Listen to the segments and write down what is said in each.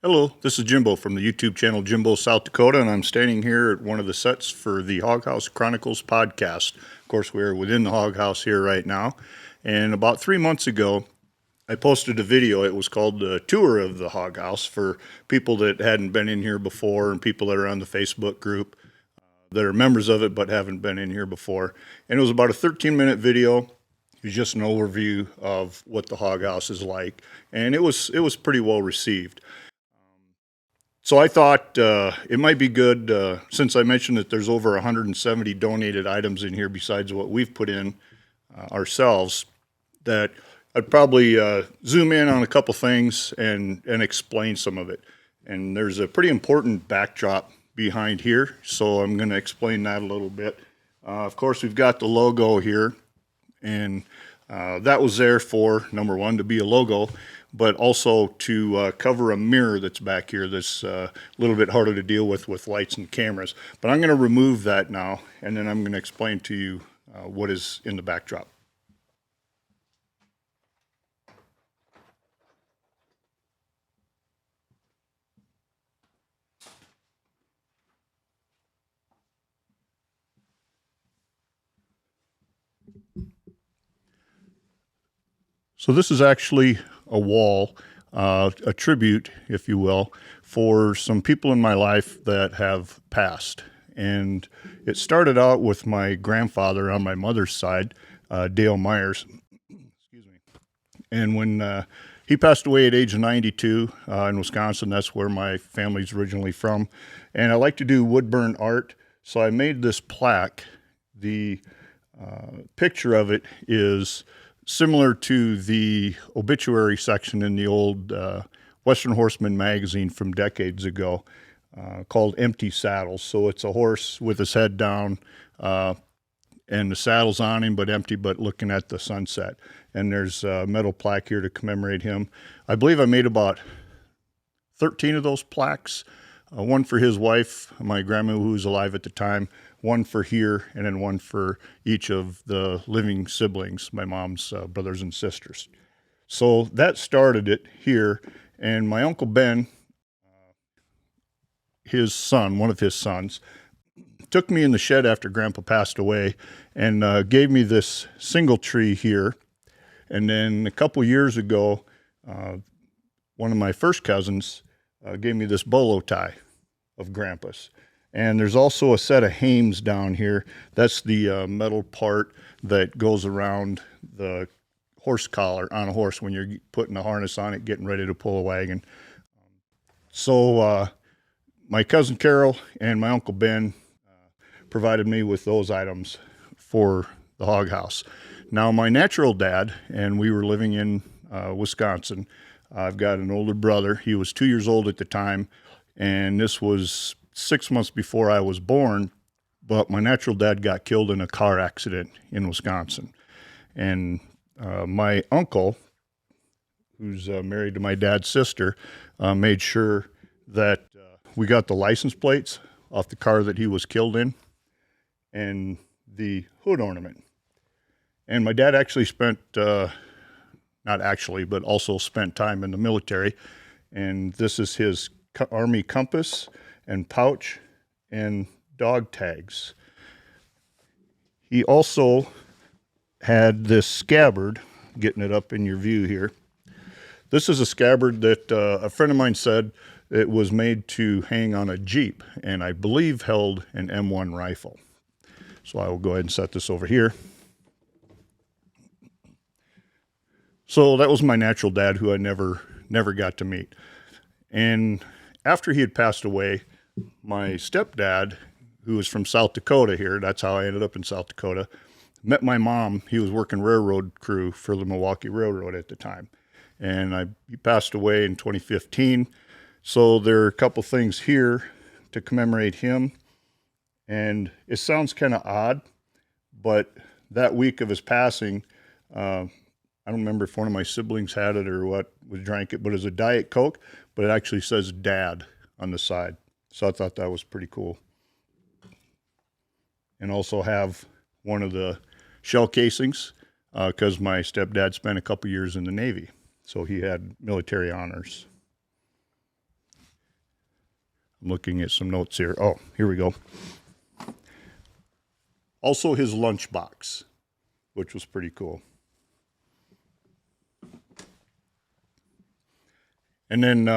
Hello, this is Jimbo from the YouTube channel Jimbo, South Dakota, and I'm standing here at one of the sets for the Hog House Chronicles Podcast. Of course, we're within the Hog House here right now, and about 3 months ago, I posted a video. It was called the Tour of the Hog House for people that hadn't been in here before and people that are on the Facebook group that are members of it but haven't been in here before. And it was about a 13-minute video. It was just an overview of what the Hog House is like, and it was pretty well received. So I thought it might be good, since I mentioned that there's over 170 donated items in here besides what we've put in ourselves, that I'd probably zoom in on a couple things and explain some of it. And there's a pretty important backdrop behind here, so I'm going to explain that a little bit. Of course, we've got the logo here, and that was there for, number one, to be a logo, but also to cover a mirror that's back here that's a little bit harder to deal with lights and cameras. But I'm going to remove that now, and then I'm going to explain to you what is in the backdrop. So this is actually a wall, a tribute, if you will, for some people in my life that have passed. And it started out with my grandfather on my mother's side, Dale Myers. Excuse me. And when he passed away at age of 92 in Wisconsin, that's where my family's originally from. And I like to do wood burn art, so I made this plaque. The picture of it is similar to the obituary section in the old Western Horseman magazine from decades ago, called Empty Saddles. So it's a horse with his head down, and the saddle's on him, but empty, but looking at the sunset. And there's a metal plaque here to commemorate him. I believe I made about 13 of those plaques, one for his wife, my grandma who was alive at the time, one for here, and then one for each of the living siblings, my mom's brothers and sisters. So that started it here, and my Uncle Ben, his son, one of his sons, took me in the shed after Grandpa passed away and gave me this single tree here. And then a couple years ago, one of my first cousins gave me this bolo tie of Grandpa's. And there's also a set of hames down here. That's the metal part that goes around the horse collar on a horse when you're putting a harness on it, getting ready to pull a wagon. So my cousin Carol and my Uncle Ben provided me with those items for the Hog House. Now, my natural dad, and we were living in Wisconsin. I've got an older brother. He was 2 years old at the time, and this was 6 months before I was born, but my natural dad got killed in a car accident in Wisconsin. And my uncle, who's married to my dad's sister, made sure that we got the license plates off the car that he was killed in and the hood ornament. And my dad actually spent, not actually, but also spent time in the military. And this is his Army compass and pouch and dog tags. He also had this scabbard, getting it up in your view here. This is a scabbard that a friend of mine said it was made to hang on a Jeep, and I believe held an M1 rifle. So I will go ahead and set this over here. So that was my natural dad, who I never got to meet. And after he had passed away, my stepdad, who was from South Dakota here, that's how I ended up in South Dakota, met my mom. He was working railroad crew for the Milwaukee Railroad at the time. And he passed away in 2015. So there are a couple things here to commemorate him. And it sounds kind of odd, but that week of his passing, I don't remember if one of my siblings had it or what, drank it, but it was a Diet Coke, but it actually says Dad on the side. So I thought that was pretty cool. And also have one of the shell casings, because my stepdad spent a couple years in the Navy. So he had military honors. I'm looking at some notes here. Oh, here we go. Also his lunchbox, which was pretty cool. And then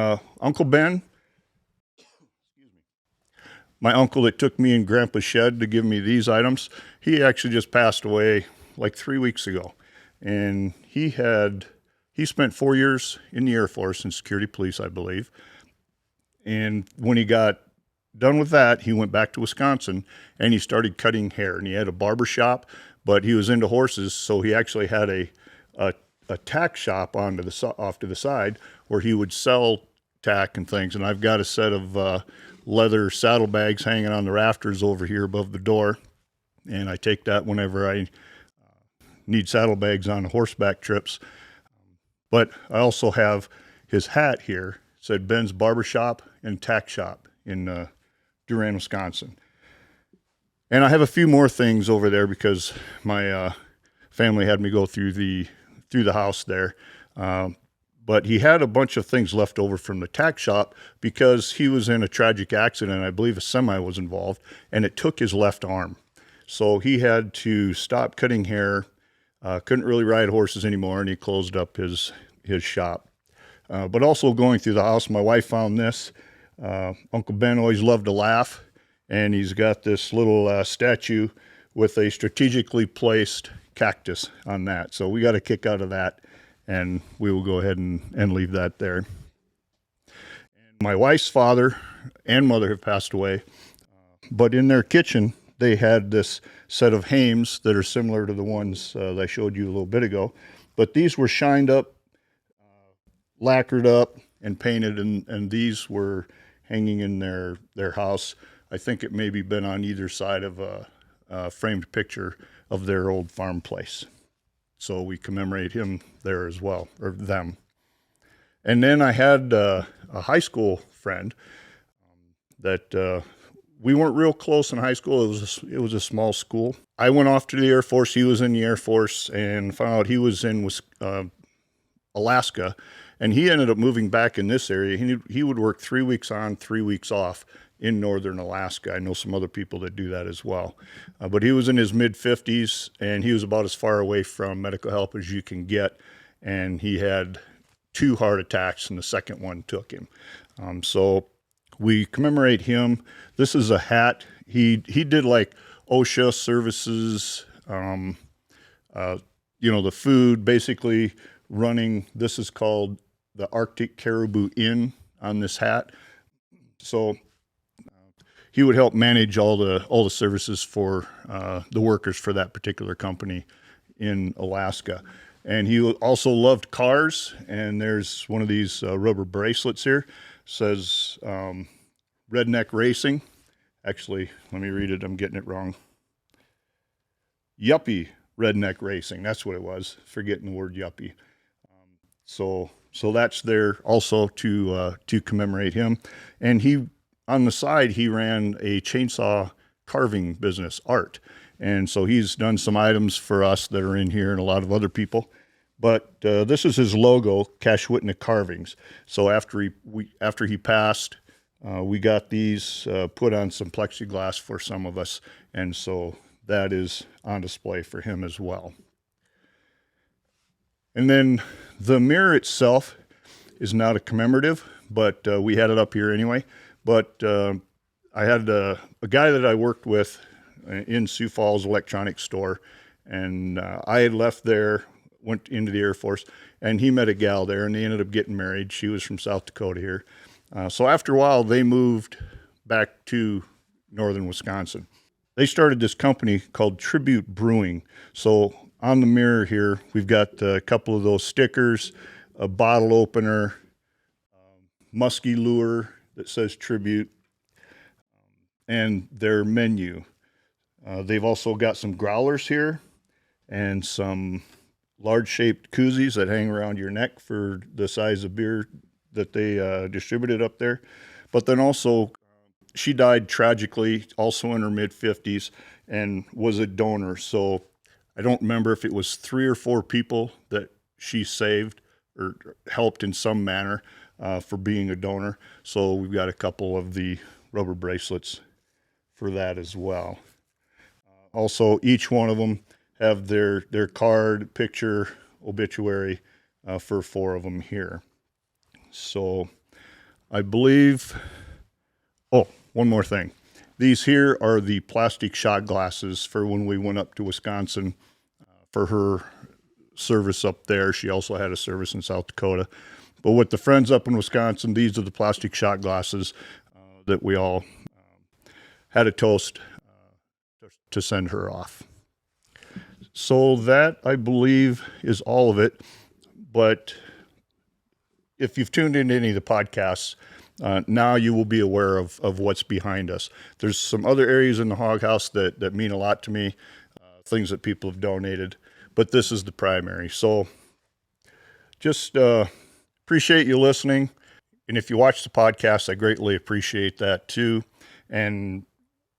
Uncle Ben, my uncle that took me in Grandpa's shed to give me these items, he actually just passed away like 3 weeks ago. And he spent 4 years in the Air Force in security police, I believe. And when he got done with that, he went back to Wisconsin and he started cutting hair. And he had a barber shop, but he was into horses, so he actually had a tack shop off to the side where he would sell tack and things. And I've got a set of leather saddlebags hanging on the rafters over here above the door. And I take that whenever I need saddlebags on horseback trips. But I also have his hat here. It said Ben's Barbershop and Tack Shop in Durand, Wisconsin. And I have a few more things over there because my family had me go through the house there. But he had a bunch of things left over from the tack shop because he was in a tragic accident. I believe a semi was involved, and it took his left arm. So he had to stop cutting hair, couldn't really ride horses anymore, and he closed up his shop. But also going through the house, my wife found this. Uncle Ben always loved to laugh, and he's got this little statue with a strategically placed cactus on that. So we got a kick out of that, and we will go ahead and leave that there. And my wife's father and mother have passed away, but in their kitchen, they had this set of hames that are similar to the ones that I showed you a little bit ago, but these were shined up, lacquered up, and painted, and these were hanging in their house. I think it maybe been on either side of a framed picture of their old farm place. So we commemorate him there as well, or them. And then I had a high school friend that we weren't real close in high school. It was a small school. I went off to the Air Force. He was in the Air Force, and found out he was in Alaska, and he ended up moving back in this area. He would work 3 weeks on, 3 weeks off in northern Alaska. I know some other people that do that as well. But he was in his mid-50s, and he was about as far away from medical help as you can get, and he had 2 heart attacks, and the second one took him. So we commemorate him. This is a hat. He did like OSHA services, the food, basically running. This is called the Arctic Caribou Inn on this hat. So he would help manage all the services for the workers for that particular company in Alaska. And he also loved cars. And there's one of these rubber bracelets here. Says Redneck Racing. Actually, let me read it. I'm getting it wrong. Yuppie Redneck Racing. That's what it was. Forgetting the word yuppie. So that's there also to commemorate him. And he, on the side, he ran a chainsaw carving business, art. And so he's done some items for us that are in here and a lot of other people. But this is his logo, Cashwitna Carvings. So after he passed, we got these put on some plexiglass for some of us. And so that is on display for him as well. And then the mirror itself is not a commemorative, but we had it up here anyway. But I had a guy that I worked with in Sioux Falls electronics store, and I had left there, went into the Air Force, and he met a gal there, and they ended up getting married. She was from South Dakota here. So after a while, they moved back to northern Wisconsin. They started this company called Tribute Brewing. So on the mirror here, we've got a couple of those stickers, a bottle opener, musky lure that says Tribute, and their menu. They've also got some growlers here and some large-shaped koozies that hang around your neck for the size of beer that they distributed up there. But then also, she died tragically, also in her mid-50s, and was a donor. So I don't remember if it was 3 or 4 people that she saved or helped in some manner. for being a donor. So we've got a couple of the rubber bracelets for that as well. Also, each one of them have their card, picture, obituary for 4 of them here. So I believe, oh, one more thing. These here are the plastic shot glasses for when we went up to Wisconsin for her service up there. She also had a service in South Dakota. But with the friends up in Wisconsin, these are the plastic shot glasses that we all had a toast to send her off. So that, I believe, is all of it. But if you've tuned into any of the podcasts, now you will be aware of what's behind us. There's some other areas in the Hog House that mean a lot to me, things that people have donated, but this is the primary. So just appreciate you listening. And if you watch the podcast, I greatly appreciate that too. And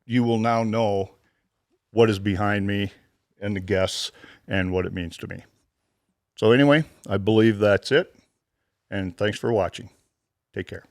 you will now know what is behind me and the guests and what it means to me. So anyway, I believe that's it. And thanks for watching. Take care.